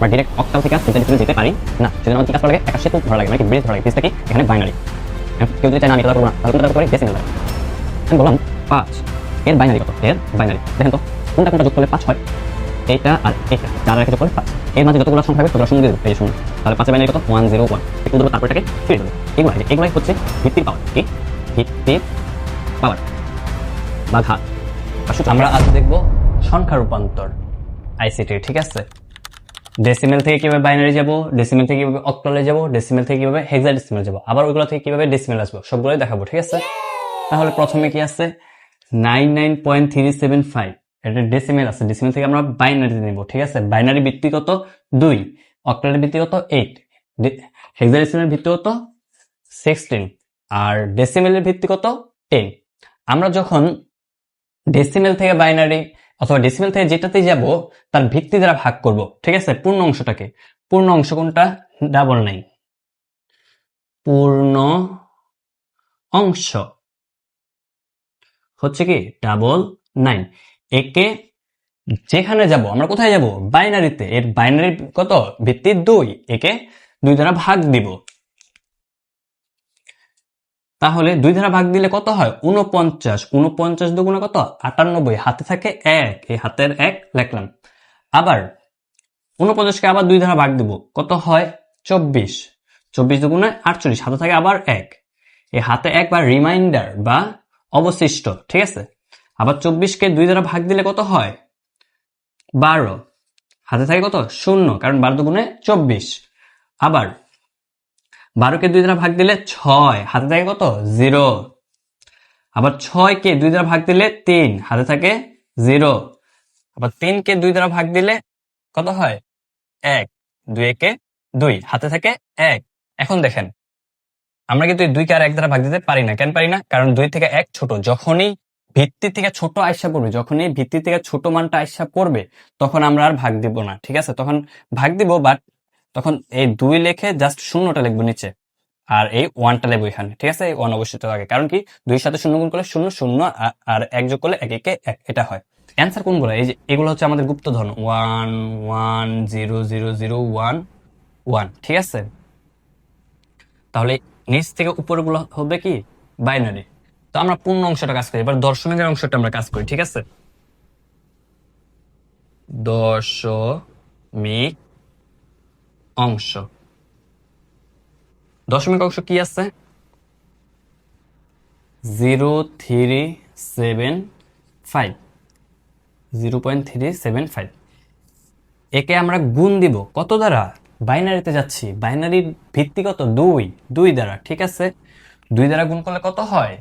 আমরা direct octal থেকে হেক্সাডেসিমেলে যেতে পারি না, সেজন্য আমাদের কি কাজ করা লাগে, একটা সেতু ধরা লাগে, মানে কি ব্রিজ ধরা লাগে। ব্রিজটা কি এখানে বাইনারি, কেউ যদি চায় না আমি এটা করবো না, তাহলে কোনটা করে ডেসিমেল লাগে। আমি বললাম 5 এর বাইনারি কত, এর বাইনারি দেখেন তো কোনটা কোনটা যোগ করলে 5 হয়, এইটা আর এইটা, যার রেখে যোগ করলে 5, এর মাঝে যতগুলো সংখ্যা হবে ততগুলো শূন্য দিয়ে দেবো, এই শূন্য। তাহলে 5 এর বাইনারি কত 101, একটু দেবো, তারপর এটাকে ফিরে দেবো। এগুলাই হচ্ছে ভিত্তির পাওয়ার, কি ভিত্তির পাওয়ার বা ঘাত। আমরা আজ দেখব সংখ্যা রূপান্তর আইসিটি, ঠিক আছে। ডেসিমেল থেকে কিভাবে বাইনারি যাব, ডেসিমেল থেকে কিভাবে অক্টালে যাব, ডেসিমেল থেকে কিভাবে হেক্সাডেসিমেল যাব, আবার ওইগুলো থেকে কিভাবে ডেসিমেল আসবো, সবগুলোই দেখাবো, ঠিক আছে। তাহলে প্রথমে কি আছে 99.375, এটা ডেসিমেল আছে, ডেসিমেল থেকে আমরা বাইনারি নেব, ঠিক আছে। বাইনারি ভিত্তি কত 2, অক্টালের ভিত্তি কত 8, হেক্সাডেসিমেলের ভিত্তি কত 16, আর ডেসিমেলের ভিত্তি কত 10। আমরা যখন ডেসিমেল থেকে বাইনারি অথবা ডেসিমেল থেকে যেটাতেই যাব তার ভিত্তি দ্বারা ভাগ করব, ঠিক আছে। পূর্ণ অংশটাকে, পূর্ণ অংশ কোনটা, 99, পূর্ণ অংশ হচ্ছে কি 99। একে যেখানে যাব, আমরা কোথায় যাব, বাইনারিতে, এর বাইনারি কত ভিত্তি 2, একে 2 দ্বারা ভাগ দিব। তাহলে 2 দ্বারা ভাগ দিলে কত হয় 49, 49 দুগুণে কত 98, হাতে থাকে 1, এই হাতের 1 লিখলাম। আবার 49কে আবার 2 দ্বারা ভাগ দিব, কত হয় 24, 24 দুগুণে 48, হাতে থাকে আবার 1, এই হাতে 1 বা রিমাইন্ডার বা অবশিষ্ট, ঠিক আছে। আবার 24কে 2 দ্বারা ভাগ দিলে কত হয় 12, হাতে থাকে কত 0, কারণ 12 দুগুণে 24। আবার 12কে 2 দ্বারা ভাগ দিলে 6, হাতে থাকে কত 0। আবার 6কে 2 দ্বারা ভাগ দিলে 3, হাতে থাকে 0। আবার 3কে 2 দ্বারা ভাগ দিলে কত হয় 1, 2 একে 2, হাতে থাকে 1। এখন দেখেন আমরা কিন্তু 2কে আর 1 দ্বারা ভাগ দিতে পারি না। কেন পারি না? কারণ 2 থেকে 1 ছোট। যখনই ভিত্তি থেকে ছোট আইসা পড়বে, যখনই ভিত্তি থেকে ছোট মানটা আইসা পড়বে, তখন আমরা আর ভাগ দিব না, ঠিক আছে। তখন ভাগ দিব, বাট তখন এই 2 লিখে জাস্ট শূন্যটা লিখবো নিচে, আর এই 1টা লিখবো এখানে, ঠিক আছে। এই 1 অবশ্যই থাকে, কারণ কি 2 এর সাথে 0 গুণ করলে 0 0, আর 1 যোগ করলে 1 একে 1, এটা হয়। অ্যান্সার কোনগুলো, এই যে এগুলো হচ্ছে আমাদের গুপ্তধন, 1 1 0 0 0 1 1, ঠিক আছে। তাহলে নিচ থেকে উপরগুলো হবে কি বাইনারি। তো আমরা পূর্ণ অংশটা কাজ করি, এবার দশমিকের অংশটা আমরা কাজ করি, ঠিক আছে। দশমিক অংশ, দশমিক অংশ কি আছে 0.375, 0.375। একে আমরা গুণ দিব কত দ্বারা, বাইনারিতে যাচ্ছি, বাইনারির ভিত্তি কত 2, 2 দ্বারা, ঠিক আছে। 2 দ্বারা গুণ করলে কত হয়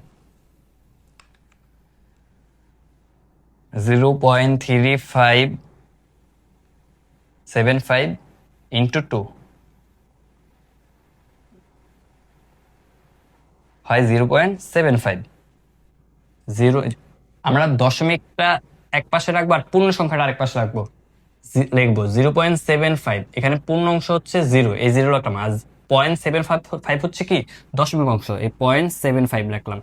0.3575 ইন্টু 2 হয় 0.75। আমরা দশমিকটা এক পাশে রাখবো আর পূর্ণ সংখ্যাটা আরেক পাশে রাখবো, লিখবো 0.75। এখানে পূর্ণ অংশ হচ্ছে 0, এই 0 রাখলাম, আর 0.75 হচ্ছে কি দশমিক অংশ, এই 0.75 লিখলাম।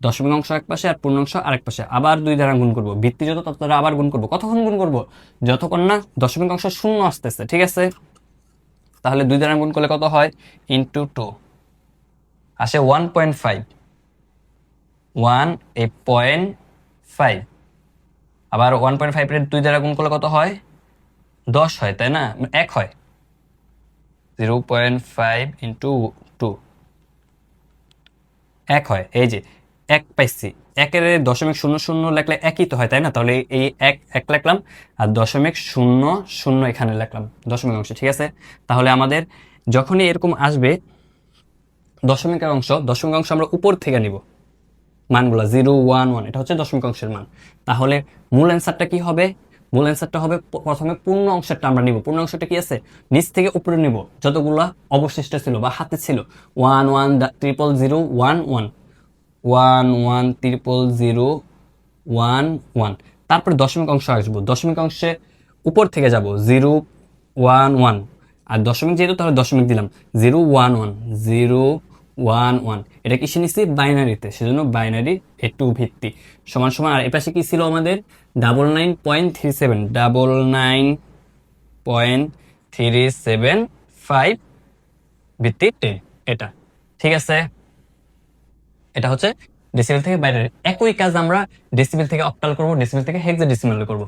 দশমিক অংশ এক পাশে আর পূর্ণ অংশ আরেক পাশে। আবার 2 দ্বারা গুণ করবো, ভিত্তি যত তত দ্বারা আবার গুণ করবো। কতক্ষণ গুণ করবো, যতক্ষণ না দশমিক অংশ শূন্য আসতেছে, ঠিক আছে। তাহলে 2 দ্বারা গুণ করলে কত হয় ইন্টু 2 আসে 1.5, 1.5। আবার 1.5 এর 2 দ্বারা গুণ করলে কত হয় 10 হয়, তাই না, 1 হয়। 0.5 ইন্টু 2 1 হয়, এই যে 1 পাইছি। 1-এর দশমিক 0 0 লিখলে 1ই তো হয়, তাই না। তাহলে এই 1 লিখলাম, আর দশমিক 0 0 এখানে লিখলাম দশমিক অংশ, ঠিক আছে। তাহলে আমাদের যখনই এরকম আসবে দশমিকের অংশ, দশমিক অংশ আমরা উপর থেকে নিব মানগুলো 0 1 1, এটা হচ্ছে দশমিক অংশের মান। তাহলে মূল অ্যান্সারটা কি হবে, মূল অ্যান্সারটা হবে প্রথমে পূর্ণ অংশটা আমরা নিব। পূর্ণ অংশটা কি আছে নিচ থেকে উপরে নিব, যতগুলা অবশিষ্ট ছিল বা হাতে ছিল, 1 1 0 0 1 1 1 1 0 0 1 1। তারপরে দশমিক অংশ আসবো, দশমিক অংশে উপর থেকে যাব 0 1 1, আর দশমিক যেহেতু তাহলে দশমিক দিলাম 0 1 1 0 1 1। এটা কিসে নিচ্ছি বাইনারিতে, সেজন্য বাইনারি একটু ভিত্তি সমান সমান। আর এপাশে কি ছিল আমাদের 99.37, 375 ভিত্তি 10 এটা ঠিক আছে। এটা হচ্ছে ডেসিমেল থেকে বাইনারি। একই কাজ আমরা ডেসিমেল থেকে অক্টাল করব, ডেসিমেল থেকে হেক্সাডেসিমেল করব।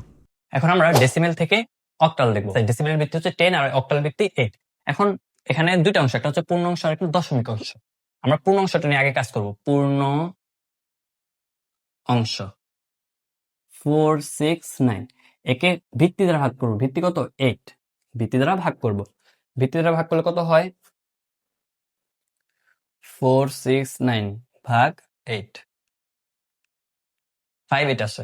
এখন আমরা ডেসিমেল থেকে অক্টাল দেখব। ডেসিমেল ভিত্তি হচ্ছে 10 আর অক্টাল ভিত্তি 8। এখন এখানে দুইটা অংশ, একটা হচ্ছে পূর্ণ অংশ আর একটা দশমিক অংশ। আমরা পূর্ণ অংশটা নিয়ে আগে কাজ করব। পূর্ণ অংশ 469, একে ভিত্তি দ্বারা ভাগ করব। ভিত্তি কত? 8। ভিত্তি দ্বারা ভাগ করব। ভিত্তি দ্বারা ভাগ করলে কত হয়? 469 ভাগ 8, 5 8 আসে।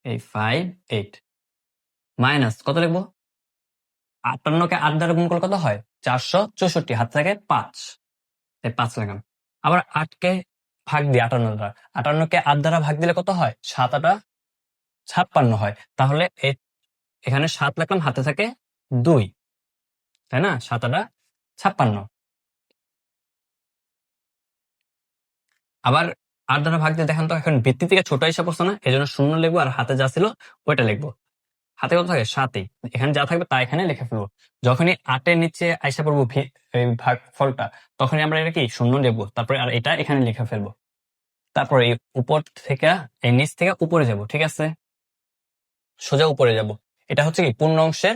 এই 5 8 মাইনাস কত লিখবো? 58 কে 8 দ্বারা গুণ করলে কত হয়? 464। হাত থেকে 5, এই 5 লাগাম। আবার 8 কে ভাগ দিই 58 দ্বারা। 58 কে 8 দ্বারা ভাগ দিলে কত হয়? 7 8 56 হয়। তাহলে এখানে 7 লিখলাম, হাতে থাকে 2, তাই না? 7 8 56। আবার 8 দ্বারা ভাগ দিয়ে দেখেন তো, এখন ভিত্তি থেকে ছোট হিসাব পড়ছে না, এই জন্য শূন্য লিখবো আর হাতে যা ছিল ওইটা লিখবো। হাতে কত থাকে? 7ই। এখানে যা থাকবে তা এখানে লিখে ফেলবো। যখনই 8-এর নিচে আইসা পড়বো এই ভাগ ফলটা, তখনই আমরা এটা কি শূন্য লিখবো, তারপরে আর এটা এখানে লিখে ফেলবো। তারপরে এই উপর থেকে, এই নিচ থেকে উপরে যাব, ঠিক আছে? সোজা উপরে যাব। এটা হচ্ছে কি পূর্ণ অংশের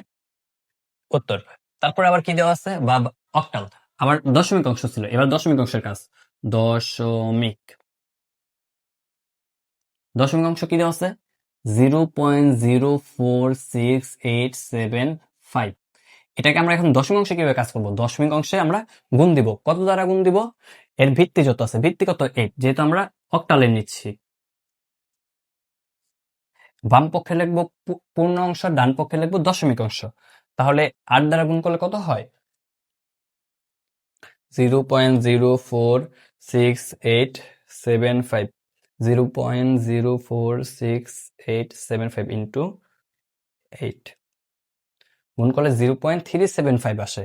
উত্তর। তারপরে আবার কি দেওয়া আছে? বা অক্টাল। আবার দশমিক অংশ ছিল, এবার দশমিক অংশের কাজ। দশমিক দশমিক অংশ কি দেওয়া আছে? 0.04687 এটাকে আমরা এখন দশমিক অংশে কিভাবে কাজ করব? দশমিক অংশে আমরা গুণ দিব। কত দ্বারা গুণ দিব? এর ভিত্তি যত আছে, ভিত্তি কত? 8, যেহেতু আমরা অক্টালে নিচ্ছি। বাম পক্ষে লিখবো পূর্ণ অংশ, ডান পক্ষে লিখবো দশমিক অংশ। তাহলে 8 দ্বারা গুণ করলে কত হয়? 0.04687 0.04687 ইন্টু 8 গুণ করলে 0.375 আসে।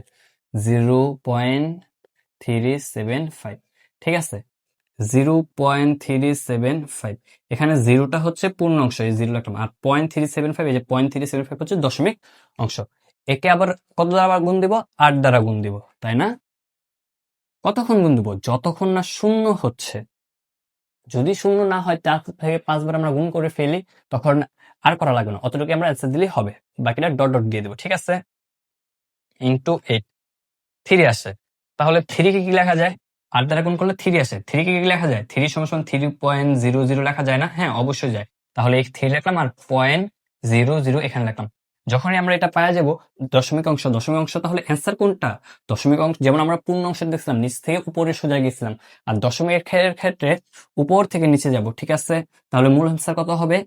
0.375, ঠিক আছে? 0.375, এখানে জিরোটা হচ্ছে পূর্ণ অংশ, এই জিরো লিখলাম, আর 0.375, এই যে 0.375 হচ্ছে দশমিক অংশ। একে আবার কত দ্বারা গুণ দিব? 8 দ্বারা গুণ দিব, তাই না? কতক্ষণ গুণ দিব? যতক্ষণ না শূন্য হচ্ছে। যদি শূন্য না হয়, 4 থেকে 5 বার আমরা গুণ করে ফেলি, তখন আর করা লাগবে না, অতটুকু আমরা অ্যান্সার দিলেই হবে। বাকিটা ডট ডট দিয়ে দেবো, ঠিক আছে? ইন্টু 8, 3 আসে। তাহলে 3 কে কি লেখা যায়? 8 দ্বারা গুণ করলে 3 আসে। 3 কে কি লেখা যায়? 3 সমান 3.00 লেখা যায় না? হ্যাঁ, অবশ্যই যায়। তাহলে এই 3 লিখলাম আর 0.00 এখানে লিখলাম। যখনই আমরা এটা পাওয়া যাব দশমিক অংশ, দশমিক অংশ, তাহলে অ্যান্সার কোনটা? দশমিক অংশ, যেমন আমরা পূর্ণ অংশ দেখছিলাম নিচ থেকে উপরে সোজা গেছিলাম, আর দশমিকের ক্ষেত্রে উপর থেকে নিচে যাব, ঠিক আছে? তাহলে মূল অ্যান্সার কত হবে?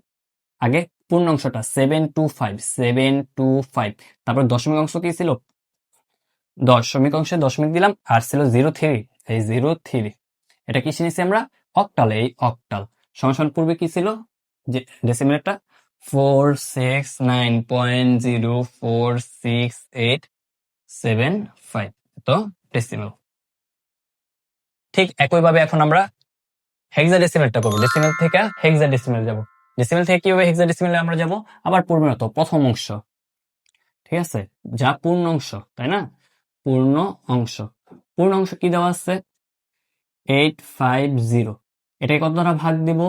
আগে পূর্ণ অংশটা 725, তারপর দশমিক অংশ কি ছিল? দশমিক অংশে দশমিক দিলাম, আর ছিল 03, এই 03। এটা কি নিয়েছি আমরা? অক্টাল। এই অক্টাল সমান পূর্বে কি ছিল? যে ডেসিমেলটা 469.04687 তো ডেসিমেল। ঠিক একইভাবে এখন আমরা হেক্সাডেসিমেলটা করবো। ডেসিমেল থেকে হেক্সাডেসিমেল যাব। ডেসিমেল থেকে কিভাবে হেক্সাডেসিমেলে আমরা যাব? আবার পূর্বের মতো প্রথম অংশ, ঠিক আছে? যা পূর্ণ অংশ, তাই না? পূর্ণ অংশ, পূর্ণ অংশ কি দেওয়া আছে? 850। এটাকে কত দ্বারা ভাগ দিব?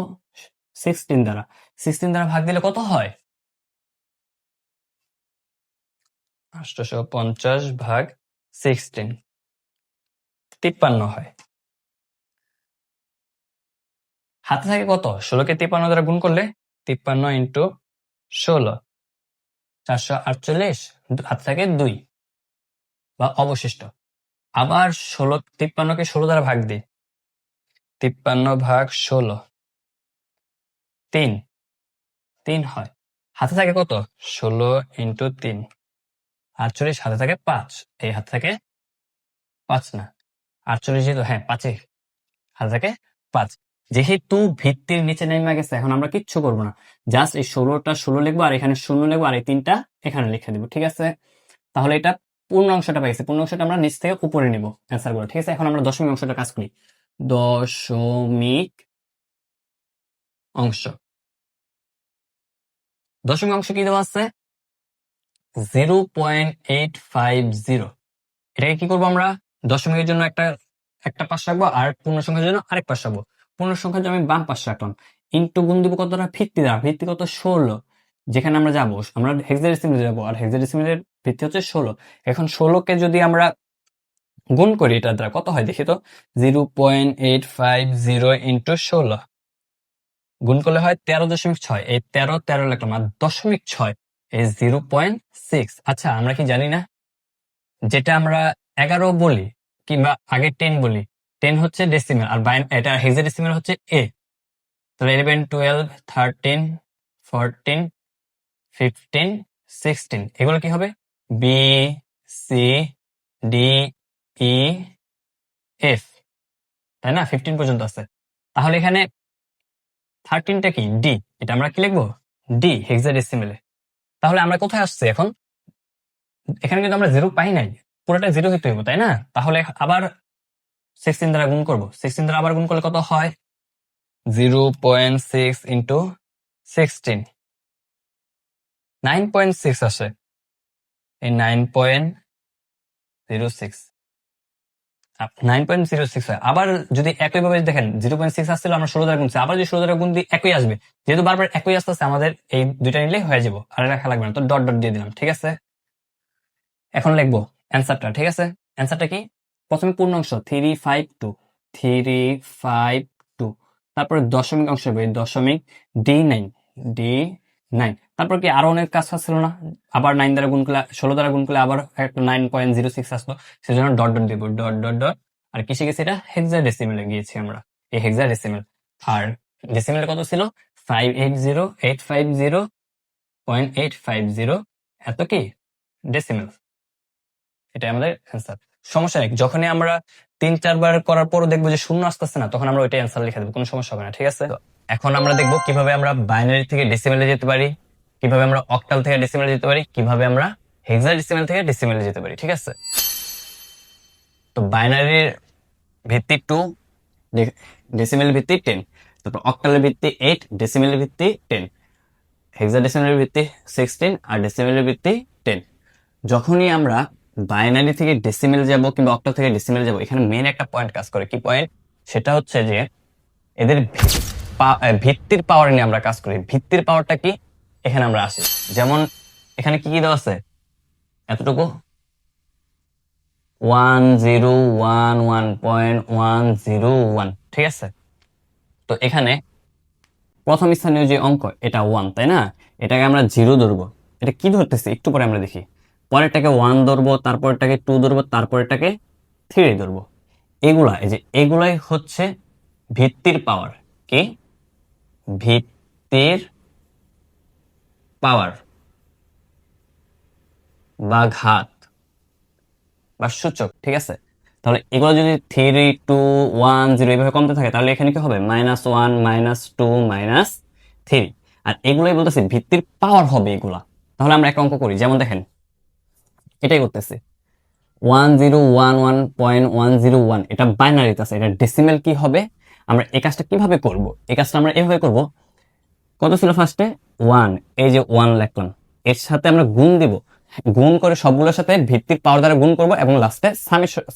16 দ্বারা। 16 দ্বারা ভাগ দিলে কত হয়? 850 ভাগ 16, 53 হয়। হাতে থাকে কত? 16 কে 53 দ্বারা গুণ করলে 53 ইন্টু 16, 448। হাতে থাকে 2 বা অবশিষ্ট। আবার 53 কে 16 দ্বারা ভাগ দিই, 53 ভাগ 16, 3 হয়। হাতে থাকে কত? 16 ইন্টু 3, 48। হাতে থাকে 5, এই হাতে থাকে 5 না, 48 যেহেতু, হ্যাঁ 5, হাতে থাকে 5। যেহেতু ভিত্তির নিচে নেমে গেছে, এখন আমরা কিচ্ছু করবো না, জাস্ট এই 16টা 16 লিখবো, আর এখানে শূন্য লিখবো, আর এই 3টা এখানে লিখে দিব, ঠিক আছে? তাহলে এটা পূর্ণ অংশটা পাইছে। পূর্ণ অংশটা আমরা নিচ থেকে উপরে নিব অ্যান্সার গুলো, ঠিক আছে? এখন আমরা দশমিক অংশটা কাজ করি। দশমিক অংশ, দশমিক অংশ কি দেওয়া আছে? 0.850। এটাকে কি করবো আমরা? দশমিকের জন্য একটা একটা পাশ রাখবো, আর পূর্ণ সংখ্যার জন্য আরেক পাশ রাখবো। পূর্ণ সংখ্যার জন্য আমি বাম পাশ রাখলাম, ইন্টু গুণ দিব কতটা? ভিত্তি দ্বারা। ভিত্তি কত? 16। যেখানে আমরা যাবো, আমরা হেক্সাডেসিমেলে যাবো, আর হেক্সাডেসিমেলের ভিত্তি হচ্ছে 16। এখন 16কে যদি আমরা গুণ করি এটার দ্বারা, কত হয় দেখি তো? 0.850 ইন্টু 16 গুণ করলে হয় 13.6। এই 13 লিখলাম, আর 0.6 এই 0.6। আচ্ছা, আমরা কি জানি না যেটা আমরা 11 বলি কিংবা আগে 10 বলি, 10 হচ্ছে ডেসিমেল, আর এটা হেক্সাডেসিমেল হচ্ছে এ। তাহলে 11, 12, 13, 14, 15, 16 এগুলো কি হবে? B, C, D, E, F, তাই না? 15 পর্যন্ত আছে। তাহলে এখানে 13টা কি? ডি। এটা আমরা কি লিখবো? ডি হেক্সাডেসিমেলে। তাহলে আমরা কোথায় আসছে এখন? এখানে কিন্তু আমরা 0 পাই নাই, পুরোটা 0 হইতে হইব, তাই না? তাহলে আবার 16 দ্বারা গুণ করবো। 16 দ্বারা আবার গুণ করলে কত হয়? 0.6 ইন্টু 16, 9.6 আসে। এই 9.06 9.06 হয়। আবার যদি একইভাবে দেখেন 0.6 আসছিল, আমরা 16 দ্বারা গুনছি, আবার যদি 16 দ্বারা গুণ দিই একই আসবে। যেহেতু বারবার একই আসতেছে, আমাদের এই দুইটা নিলেই হয়ে যাবো, আর লেখা লাগবে না। তো ডট ডট দিয়ে দিলাম, ঠিক আছে? এখন লিখবো অ্যান্সারটা, ঠিক আছে? অ্যান্সারটা কি? প্রথমে পূর্ণাংশ 352, 352, তারপরে দশমিক অংশ হবে দশমিক D9, D9। তারপর কি আরো অনেক কাজ ছিল না? আবার 9 দ্বারা গুণ করলে, 16 দ্বারা গুণ করলে আবার একটা 9.06 আসলো, সেজন্য ডট ডট দিব, ডট ডট ডট। আর কি শিখেছি? এটা হেক্সাডেসিমেলে গিয়েছি আমরা, এই হেক্সাডেসিমেল। আর ডেসিমেলে কত ছিল? 580850.850, এত কি ডেসিমেল। এটা আমাদের অ্যান্সার। সমস্যা নেই, যখনই আমরা 3-4 বার করার পরও দেখবো যে শূন্য আসতেছে না, তখন আমরা ওইটাই অ্যান্সার লিখে দেবো, কোনো সমস্যা হবে না, ঠিক আছে? তো এখন আমরা দেখবো কিভাবে আমরা বাইনারি থেকে ডেসিমেলে যেতে পারি, কিভাবে আমরা অক্টাল থেকে ডেসিমেলে যেতে পারি, কিভাবে আমরা হেক্সাডেসিমেল থেকে ডেসিমেলে যেতে পারি, ঠিক আছে? তো বাইনারির ভিত্তি 2, ডেসিমেল ভিত্তি 10, তারপর অক্টালের ভিত্তি 8, ডেসিমেলের ভিত্তি 10, হেক্সাডেসিমেলের ভিত্তি 16, আর ডেসিমেলের ভিত্তি 10। যখনই আমরা বাইনারি থেকে ডেসিমেল যাব কিংবা অক্টাল থেকে ডেসিমেল যাব, এখানে মেন একটা পয়েন্ট কাজ করে। কি পয়েন্ট? সেটা হচ্ছে যে এদের ভিত্তির পাওয়ার নিয়ে আমরা কাজ করি। ভিত্তির পাওয়ারটা কি? এখানে আমরা আসি। যেমন এখানে কি কি দেওয়া আছে? এতটুকু 1011.101, ঠিক আছে? তো এখানে প্রথম স্থানীয় যে অঙ্ক, এটা 1, তাই না? এটাকে আমরা 0 ধরবো। এটা কি ধরতেছি একটু পরে আমরা দেখি। পরেরটাকে 1 ধরবো, তারপরটাকে 2 ধরবো, তারপরটাকে 3 ধরবো। এগুলা, এই যে এগুলাই হচ্ছে ভিত্তির পাওয়ার। কি? ভিত্তির পাওয়ার বা ঘাত বা সূচক, ঠিক আছে? তাহলে এগুলো যদি 3, 2, 1, 0 এইভাবে কমতে থাকে, তাহলে এখানে কি হবে? -1, -2, -3। আর এগুলোই বলতেছি ভিত্তির পাওয়ার হবে এগুলা। তাহলে আমরা একটা অঙ্ক করি, যেমন দেখেন এটাই করতেছি 1011.101, এটা বাইনারিতে আছে, এটা ডেসিমেল কি হবে? আমরা এই কাজটা কিভাবে করব? এই কাজটা আমরা এভাবে করব। কত ছিল ফার্স্টে? 1, এই যে 1 লিখলাম, এর সাথে আমরা গুণ দিব, গুণ করে সবগুলোর সাথে ভিত্তির পাওয়ার দ্বারা গুণ করব, এবং লাস্টে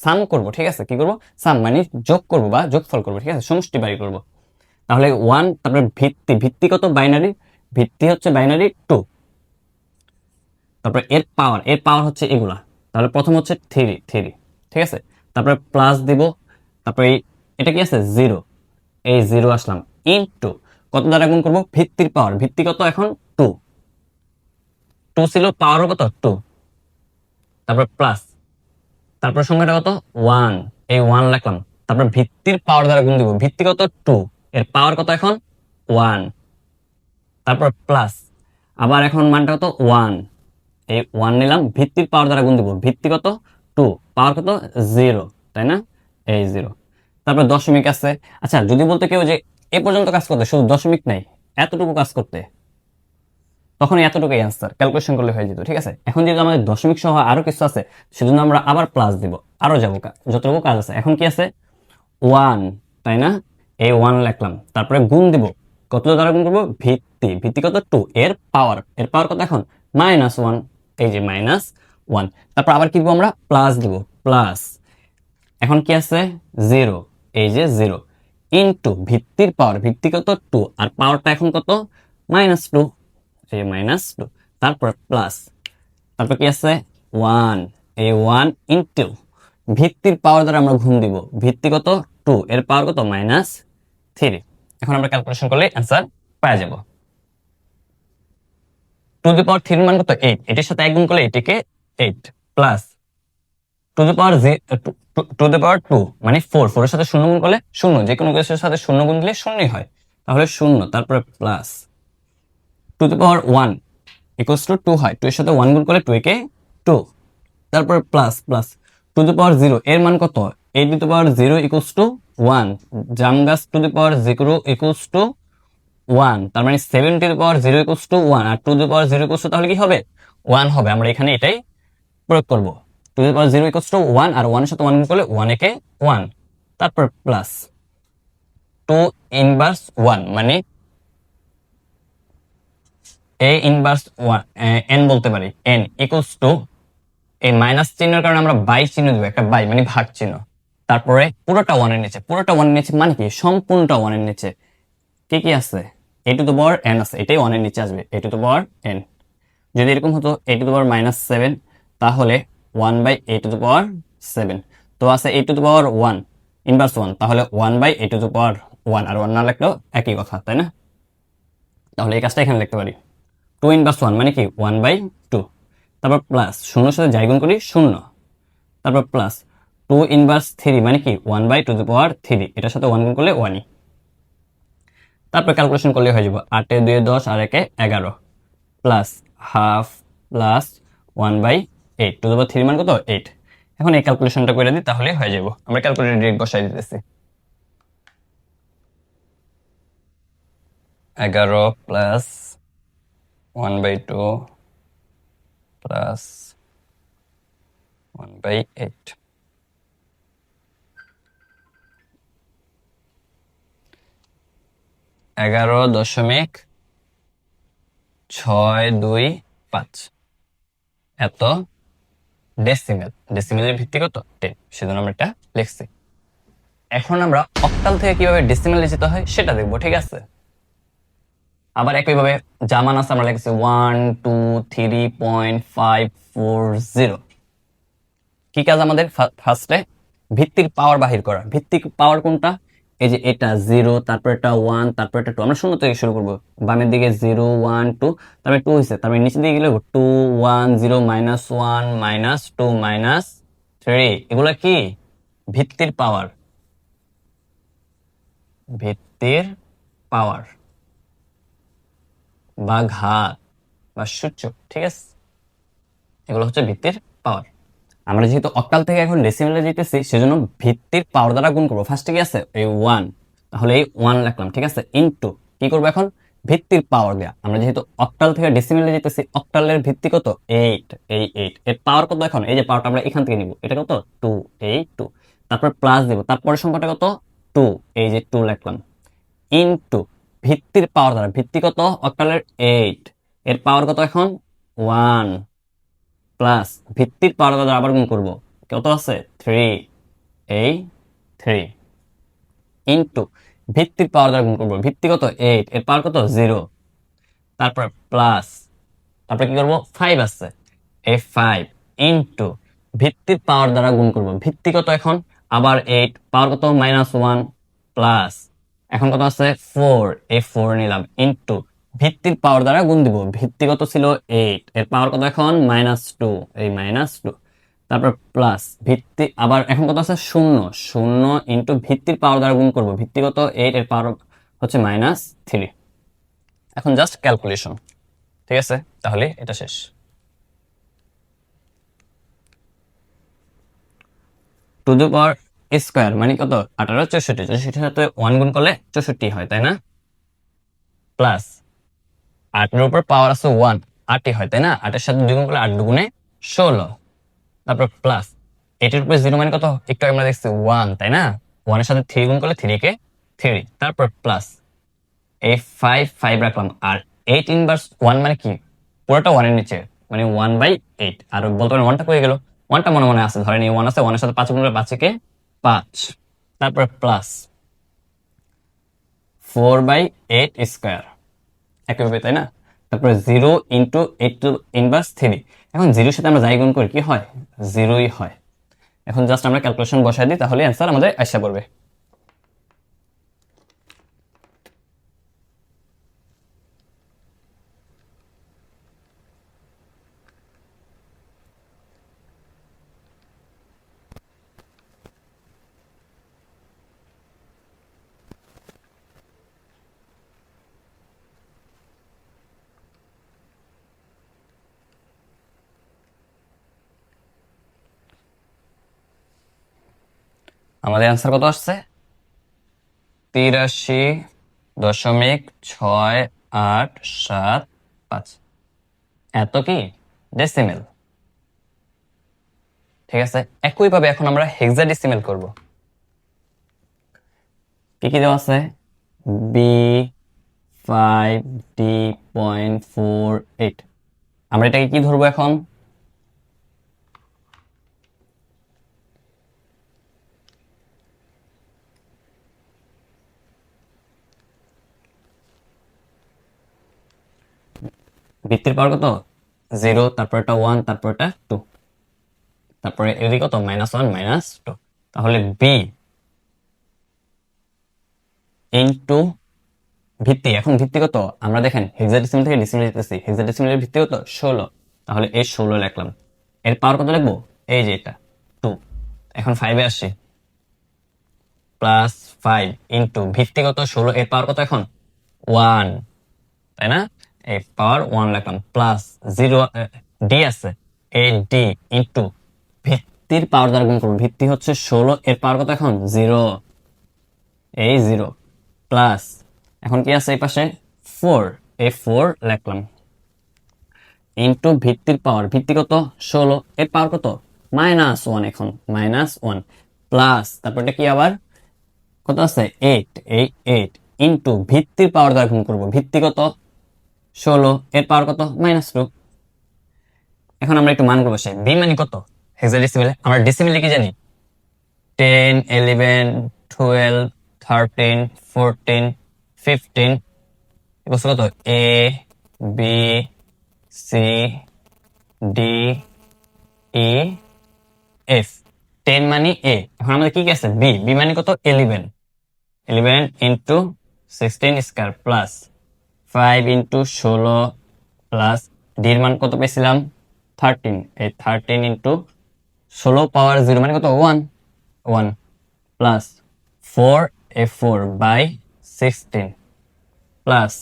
সাম করব, ঠিক আছে? কি করব? সাম মানে যোগ করব বা যোগফল করব, ঠিক আছে? সমষ্টি বাড়ি করব। তাহলে 1, তারপরে ভিত্তি কত? বাইনারি, ভিত্তি হচ্ছে বাইনারি 2। তারপরে এর পাওয়ার হচ্ছে এগুলা। তাহলে প্রথম হচ্ছে 3, ঠিক আছে? তারপরে প্লাস দিব, তারপরে এটা কি আছে? 0, এই 0 আসলাম, ইনটু কত দ্বারা গুণ করব? ভিত্তির পাওয়ার। ভিত্তি কত এখন? 2 ছিল, পাওয়ারও কত? 2। তারপর প্লাস, তারপর সংখ্যাটা কত? 1, এই 1 লিখলাম, তারপর ভিত্তির পাওয়ার দ্বারা গুণ দিব। ভিত্তি কত? 2, এর পাওয়ার কত এখন? 1। তারপর প্লাস, আবার এখন মানটা কত? 1, এই 1 নিলাম, ভিত্তির পাওয়ার দ্বারা গুণ দিব। ভিত্তি কত? 2, পাওয়ার কত? 0, তাই না? এই 0। তারপর দশমিক আছে। আচ্ছা, যদি বলতে কেউ যে এ পর্যন্ত কাজ করতে, শুধু দশমিক নাই, এতটুকু কাজ করতে, তখন এতটুকুই অ্যান্সার, ক্যালকুলেশন করলে হয়ে যেত, ঠিক আছে? এখন যেহেতু আমাদের দশমিক সহ আরো কিছু আছে, সেজন্য আমরা আবার প্লাস দিব, আরো যাবো, যতটুকু কাজ আছে। এখন কি আছে? 1, তাই না? এই 1 লিখলাম, তারপরে গুণ দিব। কত দ্বারা গুণ করবো? ভিত্তি কত? 2, এর পাওয়ার কত এখন? -1, এই যে -1, তারপর আবার কি দিব আমরা প্লাস দিব প্লাস, এখন কি আছে 0, এই যে 0 ইনটু ভিত্তির পাওয়ার, ভিত্তি কত 2 আর পাওয়ারটা এখন কত -2, এই -2, তারপর প্লাস, তারপর কি আছে 1, এই 1 ইনটু ভিত্তির পাওয়ার দ্বারা আমরা গুণ দিব, ভিত্তি কত 2 এর পাওয়ার কত -3। এখন আমরা ক্যালকুলেশন করলে অ্যান্সার পাওয়া যাব। টু দি পাওয়ার 3 মান কত 8, এটির সাথে 1 গুণ করলে এটিকে 8 প্লাস টু দি পাওয়ার 2 মানে 4, 4 এর সাথে 0 গুণ করলে 0, যে কোনো কিছুর সাথে 0 গুণ দিলে 0ই হয়, তাহলে 0, তারপরে plus to the power 1 equals to 2 হয়, 2 এর সাথে 1 গুণ করলে 2 কে 2, তারপর plus plus to the power 0 এর মান কত 8 to the power 0 equals to 1, জামগাস to the power 0 equals to 1, তার মানে 7 to the power 0 equals to 1, আর to the power 0 equals to তাহলে কি হবে 1 হবে, আমরা এখানে এটাই প্রয়োগ করব। Two the power 0 equals to 1 আর 1 এর সাথে 1 গুণ করলে 1 একে 1, তারপর প্লাস 2 ইনভার্স 1 মানে a ইনভার্স 1 n বলতে পারি, n ইকুয়ালস টু এই মাইনাস চিহ্নের কারণে আমরা বাই চিহ্ন দিব, একটা বাই মানে ভাগ চিহ্ন, তারপরে পুরোটা 1 এর নিচে, পুরোটা 1 এর নিচে মানে কি সম্পূর্ণটা 1 এর নিচে কি কি আছে a two the power n আছে, এটাই 1 এর নিচে আসবে a two the power n। যদি এরকম হতো a টু দি পাওয়ার -7 তাহলে 1 বাই a টু দি পাওয়ার 7, তো আছে a two the power 1 inverse 1, তাহলে 1 বাই a টু দি পাওয়ার 1, আর 1 না লিখলেও একই কথা, তাই না? তাহলে এই কাজটা এখানে লিখতে পারি 2 ইনভার্স 1 মানে কি 1 বাই 2, তারপর প্লাস শূন্যর সাথে যাই গুণ করি 0, তারপর প্লাস 2 ইনভার্স 3 মানে কি 1 বাই টু দি পাওয়ার 3, এটার সাথে 1 গুণ করলে 1ই, তারপর ক্যালকুলেশন করলে হয়ে যাব 8 এ 2 এ 10 আর 1 এ 11 plus half plus 1 by 8 to the power 3 মান কত 8। এখন এই ক্যালকুলেশনটা করে দিই তাহলে হয়ে যাব, আমরা ক্যালকুলেটর ডিরেক্ট বসাই দিতেছি 11 প্লাস 1 বাই 2 প্লাস 1 বাই 8, এগারো 0.625 এত ডেসিমেল, ডেসিমেলের ভিত্তি কত 10, সেজন্য আমরা এটা লিখছি। এখন আমরা অক্টাল থেকে কিভাবে ডেসিমেলে যেতে হয় সেটা দেখবো, ঠিক আছে? আবার একইভাবে জামান আছে, আমরা লিখছি 1 2 3.540। কি কাজ আমাদের ফার্স্টে ভিত্তির পাওয়ার বাহির করা, ভিত্তির পাওয়ার কোনটা এই যে এটা 0, তারপর এটা 1, তারপর এটা 2, আমরা শূন্য থেকে শুরু করব, বামের দিকে 0 1 2, তারপরে 2 হইছে, তারপরে নিচের দিকে গেলে 2 1 0 -1 -2 -3, এগুলা কি ভিত্তির পাওয়ার, ভিত্তির পাওয়ার বা ঘাত বা সূচক, ঠিক আছে? এগুলো হচ্ছে ভিত্তির পাওয়ার। আমরা যেহেতু অক্টাল থেকে এখন ডেসিমেলে যেতেছি সেজন্য ভিত্তির পাওয়ার দ্বারা গুণ করবো। ফার্স্টে কি আছে এই 1, তাহলে এই 1 লিখলাম, ঠিক আছে, ইনটু কি করবো এখন ভিত্তির পাওয়ার দেয়া, আমরা যেহেতু অক্টাল থেকে ডেসিমেলে যেতেছি অক্টালের ভিত্তি কত 8, এই 8 এর পাওয়ার কত, এখন এই যে পাওয়ারটা আমরা এখান থেকে নিব, এটা কত 2, এই 2, তারপর প্লাস দেব, তারপরে সংখ্যাটা কত 2, এই যে 2 লিখলাম, ইনটু ভিত্তির পাওয়ার দ্বারা, ভিত্তি কত অক্টালের 8 এর পাওয়ার কত এখন 1, প্লাস ভিত্তির পাওয়ার দ্বারা আবার গুণ করব, কত আছে 3, এই 3, ইনটু ভিত্তির পাওয়ার দ্বারা গুণ করব, ভিত্তি কত 8 এর পাওয়ার কত 0, তারপর প্লাস, তারপর কি করব 5 আছে, এই 5 ইনটু ভিত্তির পাওয়ার দ্বারা গুণ করব, ভিত্তি কত এখন আবার 8, পাওয়ার কত -1, প্লাস এখন কত আছে 4, এই 4 নিলাম, ইনটু ভিত্তির পাওয়ার দ্বারা গুণ দিব, ভিত্তি কত ছিল 8 এর পাওয়ার কত এখন -2, এই -2, তারপর প্লাস ভিত্তি আবার এখন কত আছে 0, 0 ইনটু ভিত্তির পাওয়ার দ্বারা গুণ করব, ভিত্তি কত 8 এর পাওয়ার হচ্ছে -3। এখন জাস্ট ক্যালকুলেশন, ঠিক আছে? তাহলে এটা শেষ। টু দি পাওয়ার স্কয়ার মানে কত 18 64, 64 সাথে 1 গুণ করলে 64 হয়, তাই না? প্লাস 8 এর উপর পাওয়ার আছে 1, 8ই হয়, তাই না? 8 এর সাথে 2 গুণ করলে 8 দুগুণে 16, তারপর প্লাস 8 এর উপর 0 মানে কত একটু আমরা দেখছি 1, তাই না? 1 এর সাথে 3 গুণ করলে 3 কে 3, তারপর প্লাস এই 5 রাখলাম, আর 8 ইনভার্স 1 মানে কি পুরোটা 1 এর নিচে, মানে 1/8। আর বলতে পারেন 1টা কই গেল, 1টা মনে মনে আছে, ধরেন এই 1 আছে, 1 এর সাথে 5 গুণ করলে 5 কে 5, তারপরে প্লাস 4/8 স্কয়ার, একইভাবে, তাই না? তারপরে 0 ইন্টু 8 টু ইনভার্স 3। এখন 0 সাথে আমরা যাই গুণ করি কি হয়, 0ই হয়। এখন জাস্ট আমরা ক্যালকুলেশন বসাই দিই, তাহলে অ্যান্সার আমাদের আসা পড়বে। আমাদের অ্যান্সার কত আসছে, 83.687৫। এত কি ডেসিমেল, ঠিক আছে। একইভাবে এখন আমরা হেক্সাডেসিমেল করব। কি কি দেওয়া আছে, B5D.48। আমরা এটাকে কি ধরবো এখন, ভিত্তির পাওয়ার কত, 0, তারপর এটা 1, তারপর এটা 2, তারপরে এদিকে কত, -1 -2। তাহলে বি ইন্টু ভিত্তি, এখন ভিত্তি কত, আমরা দেখেন হেক্সাডেসিমেল থেকে ডেসিমেল যেতেছি, হেক্সাডেসিমেলের ভিত্তি কত, 16। তাহলে এই 16 লিখলাম। এর পাওয়ার কত লিখবো, এই যে এটা 2। এখন 5 এ আসি, +5 ইন্টু ভিত্তি কত 16, এর পাওয়ার কত এখন 1, তাই না? এই পাওয়ার 1 লিখলাম, প্লাস 0 ডি আছে, এই ডি ইন্টু ভিত্তির পাওয়ার দ্বারা গুণ করবো, ভিত্তি হচ্ছে 16, এর পাওয়ার কত এখন 0, এই 0, প্লাস এখন কি আছে এই পাশে 4, এই 4 লিখলাম, ইন্টু ভিত্তির পাওয়ার, ভিত্তি কত 16, এর পাওয়ার কত -1, এখন -1, প্লাস তারপর এটা কি আবার কত আছে 8, এই 8 ইন্টু ভিত্তির পাওয়ার দ্বারা গুণ করবো, ভিত্তি কত 16, এর পাওয়ার কত -2। এখন আমরা একটু মান করবো, বি মানে কত হেক্সাডেসিমেলে, আমরা ডেসিমেলে কি জানি, 10, 11, 12, 13, 14, 15, এগুলো কত, A B C D E F. 10 মানে এ, এখন আমাদের কি কি আছে, বি, বি মানে কত 11, 11 into 16 square plus 5 into 16 plus ডির মান কত পেয়েছিলাম 13, এই 13 ইন্টু 16 পাওয়ার 0 মানে কত 1, 1 প্লাস 4, এই 4/16 প্লাস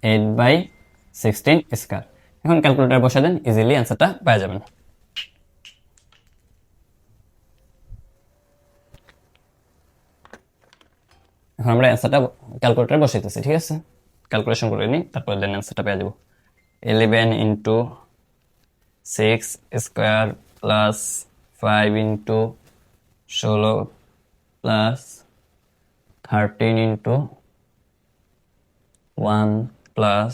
8/16 স্কয়ার। এখন ক্যালকুলেটর বসা দেন, ইজিলি অ্যান্সারটা পেয়ে যাবেন। এখন আমরা অ্যান্সারটা ক্যালকুলেটরে বসাইতেছি, ঠিক আছে, ক্যালকুলেশন করে নিই, তারপর দেন অ্যান্সারটা পেয়ে যাবো। 11 into 6 square plus 5 into 16 plus 13 into 1 plus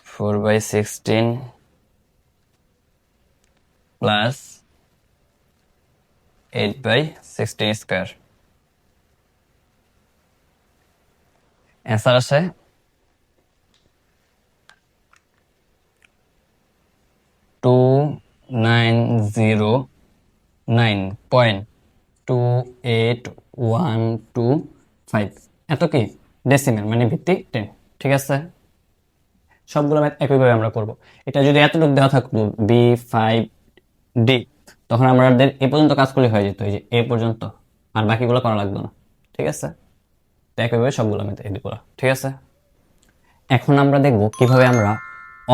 4/16 plus 8/16 square. Answer আছে 290928125। এত কি ডেসিমেল মানে ভিত্তি 10, ঠিক আছে। সবগুলো ম্যাথ একইভাবে আমরা করব। এটা যদি এতটুকু দেওয়া থাকতো B5D, তখন আমাদের এ পর্যন্ত কাজ করলে হয়ে যেত, এই যে এ পর্যন্ত, আর বাকিগুলো করা লাগতো না, ঠিক আছে। তো একইভাবে সবগুলো ম্যাথ এদি করা, ঠিক আছে। এখন আমরা দেখব কিভাবে আমরা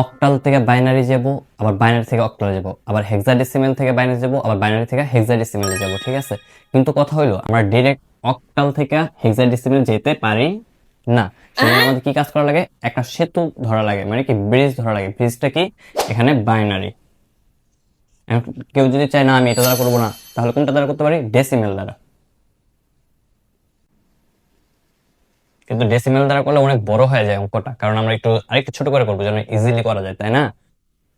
অক্টাল থেকে বাইনারি যাব, আবার বাইনারি থেকে অক্টালে যাব, আবার হেক্সাডেসিমেল থেকে বাইনারি যাব, আবার বাইনারি থেকে হেক্সাডেসিমেলে যাব, ঠিক আছে। কিন্তু কথা হইলো আমরা ডাইরেক্ট অক্টাল থেকে হেক্সাডেসিমেল যেতে পারি না, সেজন্য আমাদের কি কাজ করা লাগে, একটা সেতু ধরা লাগে, মানে কি ব্রিজ ধরা লাগে। ব্রিজটা কি, এখানে বাইনারি। কেউ যদি চায় না আমি এটা দ্বারা করবো না, তাহলে কোনটা দ্বারা করতে পারি, ডেসিমেল দ্বারা। কিন্তু ডেসিমেল দ্বারা করলে অনেক বড় হয়ে যায় অঙ্কটা, কারণ আমরা আরেকটু ছোট করে করবো যেন ইজিলি করা যায়, তাই না?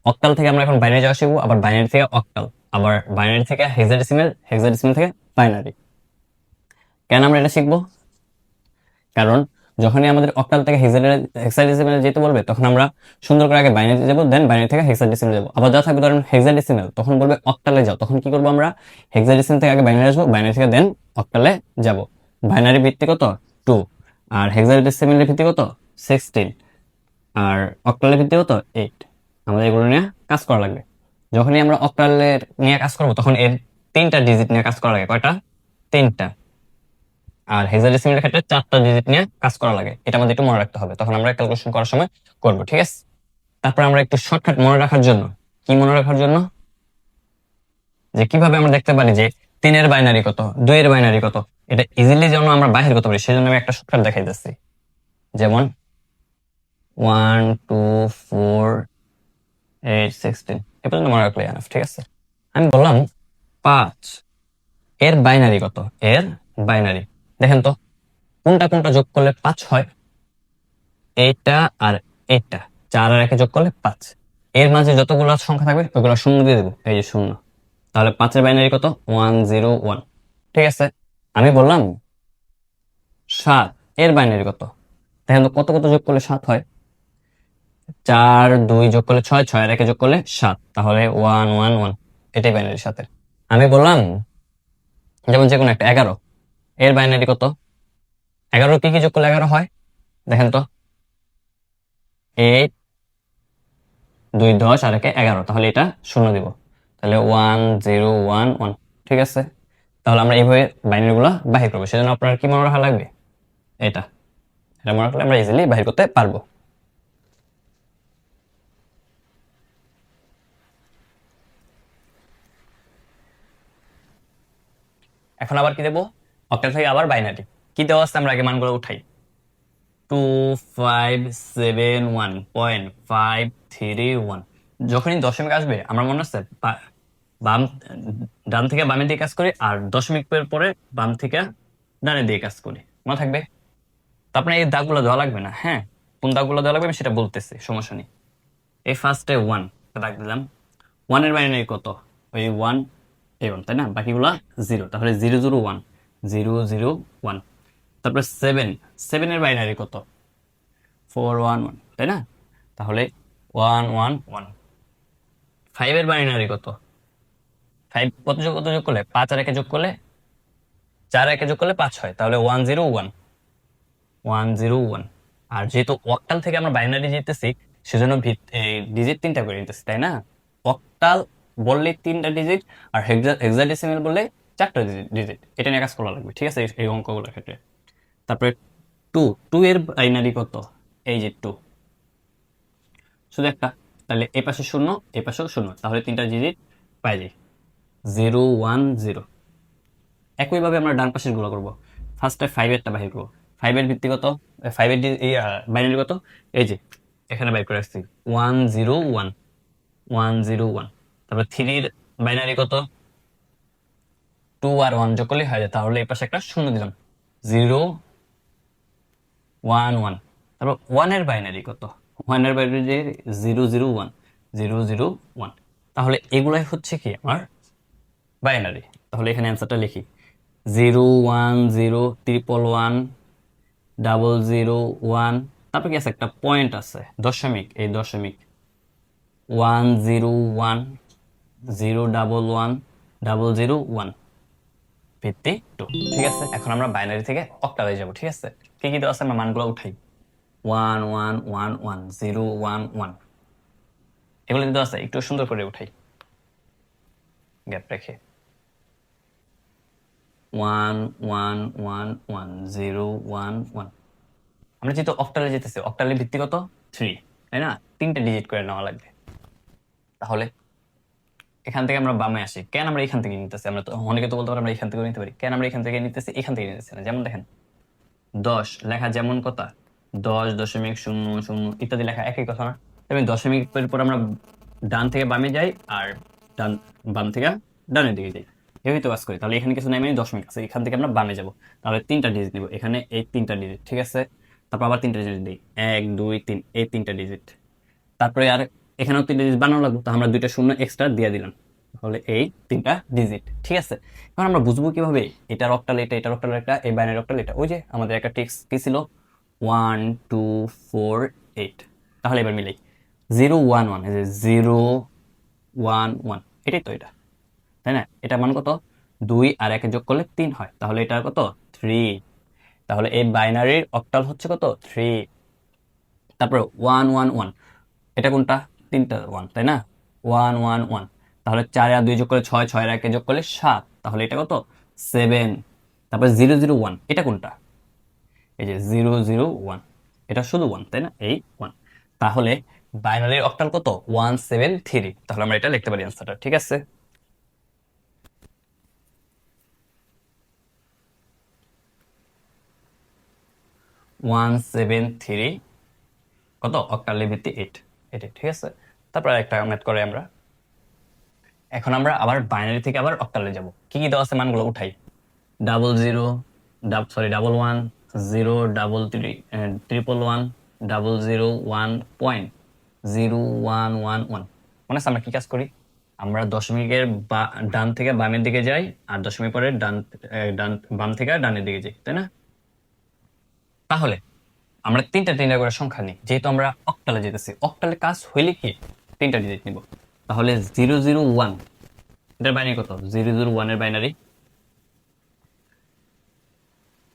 অক্টাল থেকে আমরা এখন বাইনারি যাওয়া শিখবো, আবার বাইনারি থেকে অক্টাল, আবার বাইনারি থেকে হেক্সাডেসিমেল, হেক্সাডেসিমেল থেকে বাইনারি। কেন আমরা এটা শিখবো? কারণ যখনই আমাদের অক্টাল থেকে হেক্সাডেসিমেল যেতে বলবে তখন আমরা সুন্দর করে আগে বাইনারিতে যাবো, দেন বাইনারি থেকে হেক্সাডেসিমেল যাবো। আবার যা থাকবে ধরেন হেক্সাডেসিমেল, তখন বলবে অক্টালে যাও, তখন কি করবো আমরা? হেক্সাডেসিমেল থেকে আগে বাইনারি আসবো, বাইনারি থেকে দেন অক্টালে যাব। বাইনারি ভিত্তি কত? 2, আর হেক্সাডেসিমেলের ভিত্তি কত? 16, আর অক্টালের ভিত্তি কত? 8। আমাদের এগুলো নিয়ে কাজ করা লাগবে। যখনই আমরা অক্টালের নিয়ে কাজ করবো তখন এর 3টা ডিজিট নিয়ে কাজ করা লাগে। কয়টা? 3টা। আর হেক্সাডেসিমেলের ক্ষেত্রে 4টা ডিজিট নিয়ে কাজ করা লাগে। এটা আমাদের একটু মনে রাখতে হবে, তখন আমরা ক্যালকুলেশন করার সময় করব, ঠিক আছে? তারপর আমরা একটু শর্টকাট মনে রাখার জন্য, কি মনে রাখার জন্য, যে কিভাবে আমরা দেখতে পারি যে 3 এর বাইনারি কত, 2 এর বাইনারি কত, এটা ইজিলি যেন আমরা বাহির করতে পারি, সেজন্য আমি একটা শর্টকাট দেখাই দিচ্ছি। যেমন 1 2 4 8 16, এ পর্যন্ত মনে রাখলে এনাফ, ঠিক আছে? আমি বললাম 5 এর বাইনারি কত, এর বাইনারি দেখেন তো কোনটা কোনটা যোগ করলে 5 হয়? এইটা আর এইটা, 4 আর 1 যোগ করলে 5। এর মাঝে যতগুলো সংখ্যা থাকবে ওইগুলো শূন্য দিয়ে দেবো, এই যে শূন্য। তাহলে 5 এর বাইনারি কত? 1 0 1, ঠিক আছে? আমি বললাম 7 এর বাইনারি কত, দেখেন তো কত কত যোগ করলে 7 হয়? 4 2 যোগ করলে 6, 6 আর 1 যোগ করলে 7, তাহলে 1 1 1, এটাই বাইনারি 7 এর। আমি বললাম যেমন যে কোনো একটা 11 এর বাইনারি কত? 11 কি কি যোগ করলে 11 হয়? দেখেন তো 8 2 10 আর 1 11, তাহলে এটা শূন্য দিব, তাহলে 1 0 1 1, ঠিক আছে? তাহলে আমরা এইভাবে বাইনারি গুলো বাহির করবো। সেজন্য আপনার কি মনে রাখা লাগবে? এটা এটা মনে রাখলে আমরা ইজিলি বাহির করতে পারবো। এখন আবার কি দেবো? অক্টাল থেকে আবার বাইনারি কি দেওয়া আছে আমরা আগে মানগুলো উঠাই। 2571.531, যখনই দশমিক আসবে আমরা মনে আছে বাম ডান থেকে বামের দিকে কাজ করি, আর দশমিক পরে বাম থেকে ডানের দিকে কাজ করি, মনে থাকবে? তারপরে এই দাগগুলো দেওয়া লাগবে না, হ্যাঁ? কোন দাগগুলো দেওয়া লাগবে আমি সেটা বলতেছি, সমস্যা নেই। এই ফার্স্টে 1 দাগ দিলাম, 1 এর বাইনারি কত? ওই 1 এই 1, তাই না? বাকিগুলা 0, তাহলে 0 0 1 0 0 1। তারপরে 7 এর বাইনারি কত? 4 1 1, তাই না? তাহলে 1 1 1। 5 এর বাইনারি কত? 5 কত যোগ করলে? 5 আর 1 যোগ করলে 4 1 যোগ করলে 5 হয়, তাহলে 1 0 1 1 0 1। আর যেহেতু অক্টাল থেকে আমরা বাইনারি যেতেছি সেজন্য ডিজিট 3টা করে নিতেছি, তাই না? অক্টাল বললে 3টা ডিজিট, আর হেক্সাডেসিমেল বললে 4টা ডিজিট। এটা নিয়ে কাজ করা লাগবে, ঠিক আছে, এই অঙ্কগুলোর ক্ষেত্রে। তারপরে 2 এর বাইনারি কত? এই যে 2, শুধু একটা, তাহলে এই পাশে 0 এই পাশেও 0, তাহলে 3টা ডিজিট পাই যাই, 0 1 0। একইভাবে আমরা ডান পাশের গুলো করবো। ফার্স্টে 5 এরটা বাহির করবো। 5 এর ভিত্তি কত? 5 এর বাইনারি কত? এই যে এখানে বাইর করে আসছি, 1 0 1 1 0 1। তারপর 3 এর বাইনারি কত? 2 আর 1 যোগ করলে হয়ে যায়, তাহলে এই পাশে একটা শূন্য দিলাম, 0 1 1। তারপর 1 এর বাইনারি কত? 1 এর বাইনারি 0 0 1 0 0 1। তাহলে এগুলাই হচ্ছে কি আমার বাইনারি। তাহলে এখানে অ্যান্সারটা লিখি, 0 1 0 1 1 0 0 1। তারপর কি আছে? একটা পয়েন্ট আছে, দশমিক, এই দশমিক 1 0 1 0 1 1 0 1 ভিত্তি 2, ঠিক আছে? এখন আমরা বাইনারি থেকে অক্টালে যাব, ঠিক আছে? কি কি দেওয়া আছে আমরা মানগুলো উঠাই। 1 1 1 1 0 1 1, এগুলো দেওয়া আছে, একটু সুন্দর করে উঠাই গ্যাপ রেখে। 1 1 1 1 0 1 1। আমরা যেহেতু অক্টালে যেতেছি, অক্টালের ভিত্তি কত? 3, তাই না? 3টে ডিজিট করে নেওয়া লাগবে। তাহলে এখান থেকে আমরা বামে আসি, কেন আমরা এখান থেকে নিতেছি? আমরা তো অনেকে তো বলতে পারি আমরা এখান থেকে নিতে পারি, কেন আমরা এখান থেকে নিতেছি? এখান থেকে নিতেছি না। যেমন দেখেন 10 লেখা যেমন কথা, 10.0 0 ইত্যাদি লেখা একই কথা না? তবে দশমিকের পর আমরা ডান থেকে বামে যাই, আর বাম থেকে ডানের দিকে যাই, এভাবেই তো কাজ করি। তাহলে এখানে কিছু নাই, মানে দশমিক আছে, এখান থেকে আমরা বামে যাব, তাহলে 3টা ডিজিট নিব, এখানে এই 3টা ডিজিট, ঠিক আছে? তারপর আবার 3টা ডিজিট দিই, 1 2 3, এই 3টা ডিজিট। তারপরে আর এখানেও 3টা ডিজিট বানানো লাগবে, তো আমরা 2টা শূন্য এক্সট্রা দিয়ে দিলাম, তাহলে এই 3টা ডিজিট। ঠিক আছে, এখন আমরা বুঝবো কিভাবে এটার অক্টাল এটা, এটার অক্টাল এটা, এই বাইনারি অক্টাল এটা। ওই যে আমাদের একটা টেক্সট কি ছিল, 1 2 4 8। তাহলে এবার মিলাই 0 1 1, এই যে 0 1 1, এটাই তো এটা, তাই না? এটা মান কত? 2 আর 1 যোগ করলে 3 হয়, তাহলে এটা কত? 3। তাহলে এই বাইনারির অক্টাল হচ্ছে কত? 3। তারপর 1 1 1, এটা কোনটা? 3টা 1, তাই না? 1 1 1, তাহলে 4 আর 2 যোগ করলে 6, 6 আর 1 যোগ করলে 7, তাহলে এটা কত? 7। তারপর 0 0 1, এটা কোনটা? এই যে 0 0 1, এটা শুধু 1, তাই না? এই 1। তাহলে বাইনারির অক্টাল কত? 173। তাহলে আমরা এটা লিখতে পারি অ্যান্সারটা। ঠিক আছে, 173 কত? অক্টালের ভিত্তি 8, এটা। ঠিক আছে, তারপর একটা ম্যাথ করে আমরা। এখন আমরা আবার বাইনারি থেকে আবার অক্টালে যাব। কি কি দেওয়া আছে মানগুলো উঠাই। 00 ডাবল 1 0 3 1 1 0 1 পয়েন্ট 0 1 1 1। মনে আছে আমরা কি কাজ করি? আমরা দশমিকের ডান থেকে বামের দিকে যাই, আর দশমিক পরে ডান বাম থেকে ডানের দিকে যাই, তাই না? তাহলে আমরা 3টা করে সংখ্যা নিই, যেহেতু আমরা অক্টালে যেতেছি। অক্টালে কাজ হইলে কি 3টা ডিজিট নিব। তাহলে 0 0 1, এটার বাইনারি কত? 0 0 1 এর বাইনারি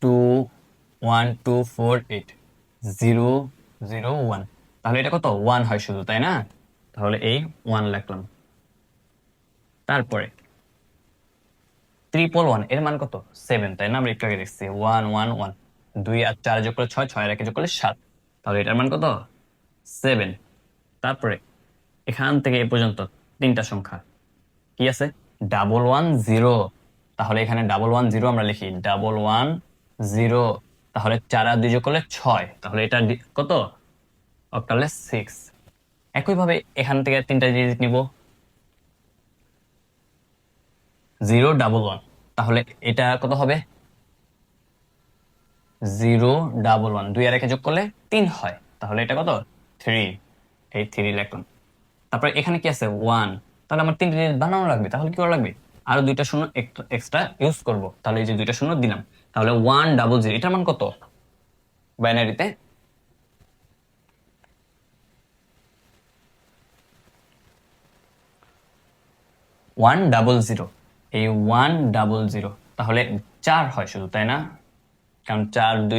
2 1 2 4 8 0 0 1। তাহলে এটা কত? 1 হয় শুধু, তাই না? তাহলে এই 1 লিখলাম। তারপরে 1 এর মান কত? 7, তাই না? আমরা একটু আগে দেখছি 1 1 1, 2 আর 4 যোগ করলে 6, 6 আর 1 যোগ করলে 7, তাহলে এটার মান কত? 7। তারপরে এখান থেকে এ পর্যন্ত 3টা সংখ্যা কি আছে? 110। তাহলে এখানে 110 আমরা লিখি 110। তাহলে 4 আর 2 যোগ করলে 6, তাহলে এটা কত? অক্টালে 6। একইভাবে এখান থেকে 3টা ডিজিট নিব, 0 1 1, তাহলে এটা কত হবে? 0 1 1, 2 আর 1 যোগ করলে 3 হয়, তাহলে এটা কত? 3। এই 3 লিখলাম। তারপরে এখানে কি আছে? 1। তাহলে আমার 3টা ডিজিট বানানো লাগবে, তাহলে কি করা লাগবে? আরো 2টা শূন্য এক্সট্রা ইউজ করব। তাহলে এই যে 2টা শূন্য দিলাম, তাহলে 100। এটার মান কত বাইনারিতে? 100। এই 100, তাহলে 4 হয় শুধু, তাই না? কারণ 4 2